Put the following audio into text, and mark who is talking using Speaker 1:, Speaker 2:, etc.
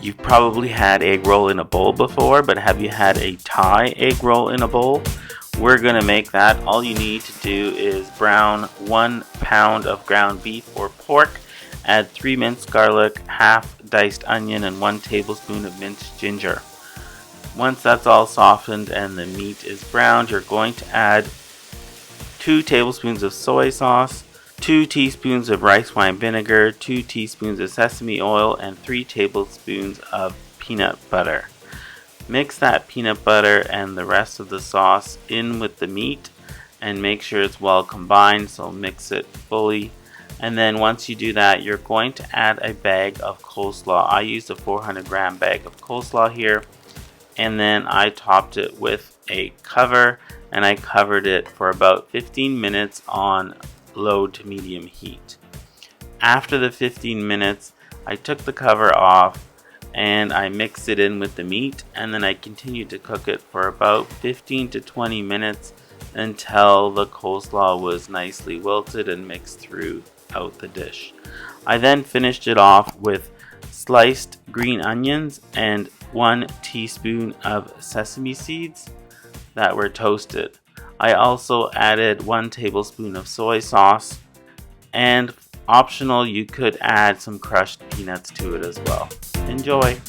Speaker 1: You've probably had egg roll in a bowl before, but have you had a Thai egg roll in a bowl? We're going to make that. All you need to do is brown 1 pound of ground beef or pork, add 3 minced garlic, half diced onion, and 1 tablespoon of minced ginger. Once that's all softened and the meat is browned, you're going to add 2 tablespoons of soy sauce, 2 teaspoons of rice wine vinegar, 2 teaspoons of sesame oil, and 3 tablespoons of peanut butter. Mix that peanut butter and the rest of the sauce in with the meat and make sure it's well combined, so mix it fully. And then once you do that, you're going to add a bag of coleslaw. I used a 400-gram bag of coleslaw here, and then I topped it with a cover, and I covered it for about 15 minutes on low to medium heat. After the 15 minutes, I took the cover off and I mixed it in with the meat, and then I continued to cook it for about 15 to 20 minutes until the coleslaw was nicely wilted and mixed throughout the dish. I then finished it off with sliced green onions and 1 teaspoon of sesame seeds that were toasted. I also added 1 tablespoon of soy sauce, and optional, you could add some crushed peanuts to it as well. Enjoy!